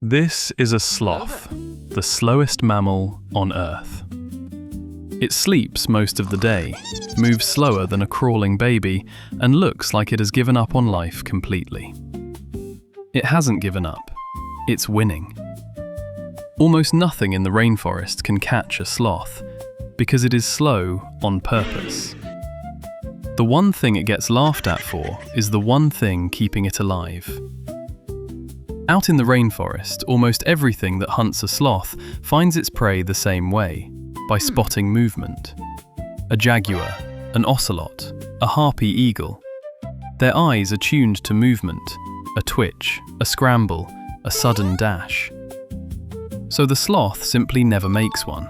This is a sloth, the slowest mammal on Earth. It sleeps most of the day, moves slower than a crawling baby, and looks like it has given up on life completely. It hasn't given up. It's winning. Almost nothing in the rainforest can catch a sloth, because it is slow on purpose. The one thing it gets laughed at for is the one thing keeping it alive. Out in the rainforest, almost everything that hunts a sloth finds its prey the same way, by spotting movement. A jaguar, an ocelot, a harpy eagle. Their eyes are tuned to movement, a twitch, a scramble, a sudden dash. So the sloth simply never makes one.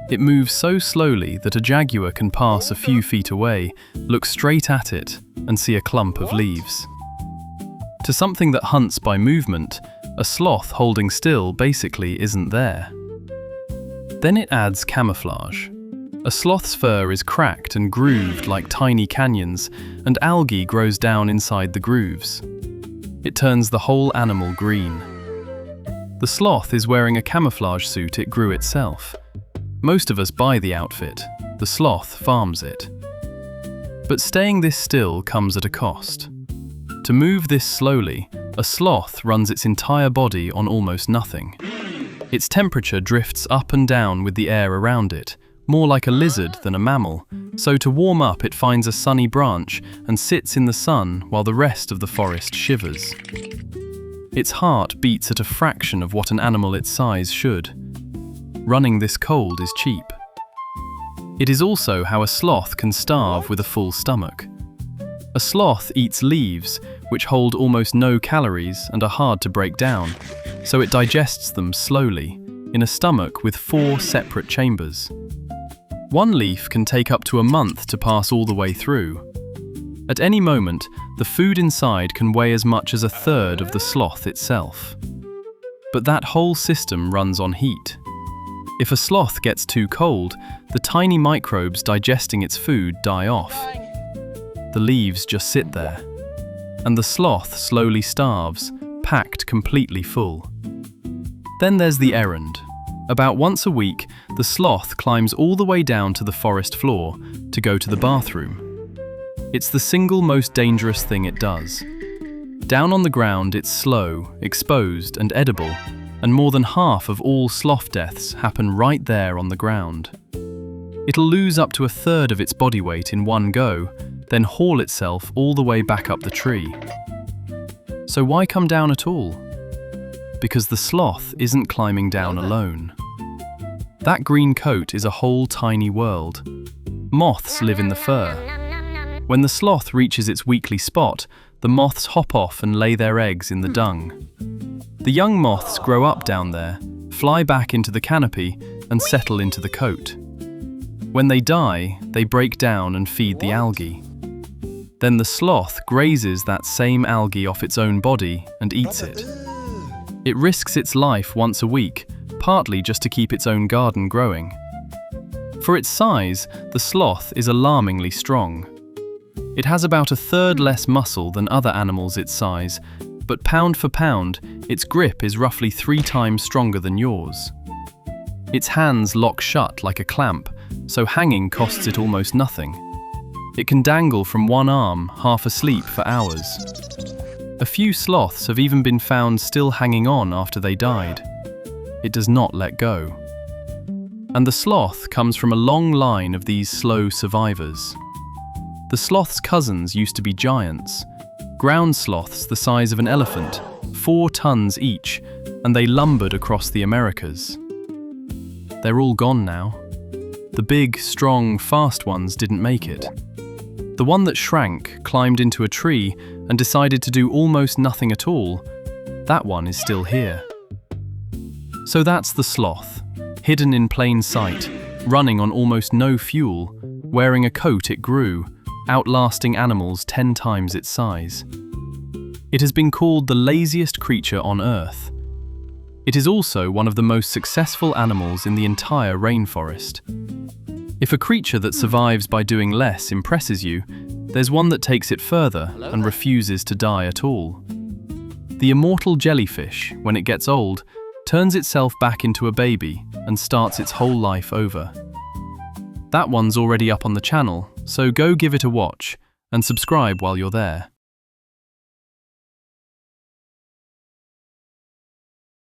It moves so slowly that a jaguar can pass a few feet away, look straight at it, and see a clump of leaves. To something that hunts by movement, a sloth holding still basically isn't there. Then it adds camouflage. A sloth's fur is cracked and grooved like tiny canyons, and algae grows down inside the grooves. It turns the whole animal green. The sloth is wearing a camouflage suit it grew itself. Most of us buy the outfit, the sloth farms it. But staying this still comes at a cost. To move this slowly, a sloth runs its entire body on almost nothing. Its temperature drifts up and down with the air around it, more like a lizard than a mammal, so to warm up it finds a sunny branch and sits in the sun while the rest of the forest shivers. Its heart beats at a fraction of what an animal its size should. Running this cold is cheap. It is also how a sloth can starve with a full stomach. A sloth eats leaves, which hold almost no calories and are hard to break down, so it digests them slowly, in a stomach with 4 separate chambers. One leaf can take up to a month to pass all the way through. At any moment, the food inside can weigh as much as 1/3 of the sloth itself. But that whole system runs on heat. If a sloth gets too cold, the tiny microbes digesting its food die off. The leaves just sit there, and the sloth slowly starves, packed completely full. Then there's the errand. About once a week, the sloth climbs all the way down to the forest floor to go to the bathroom. It's the single most dangerous thing it does. Down on the ground, it's slow, exposed, and edible, and more than half of all sloth deaths happen right there on the ground. It'll lose up to 1/3 of its body weight in one go, then haul itself all the way back up the tree. So why come down at all? Because the sloth isn't climbing down alone. That green coat is a whole tiny world. Moths live in the fur. When the sloth reaches its weekly spot, the moths hop off and lay their eggs in the dung. The young moths grow up down there, fly back into the canopy, and settle into the coat. When they die, they break down and feed the algae. Then the sloth grazes that same algae off its own body and eats it. It risks its life once a week, partly just to keep its own garden growing. For its size, the sloth is alarmingly strong. It has about 1/3 less muscle than other animals its size, but pound for pound, its grip is roughly 3 times stronger than yours. Its hands lock shut like a clamp, so hanging costs it almost nothing. It can dangle from one arm, half asleep, for hours. A few sloths have even been found still hanging on after they died. It does not let go. And the sloth comes from a long line of these slow survivors. The sloth's cousins used to be giants, ground sloths the size of an elephant, 4 tons each, and they lumbered across the Americas. They're all gone now. The big, strong, fast ones didn't make it. The one that shrank, climbed into a tree, and decided to do almost nothing at all, that one is still here. So that's the sloth, hidden in plain sight, running on almost no fuel, wearing a coat it grew, outlasting animals 10 times its size. It has been called the laziest creature on Earth. It is also one of the most successful animals in the entire rainforest. If a creature that survives by doing less impresses you, there's one that takes it further and refuses to die at all. The immortal jellyfish, when it gets old, turns itself back into a baby and starts its whole life over. That one's already up on the channel, so go give it a watch and subscribe while you're there.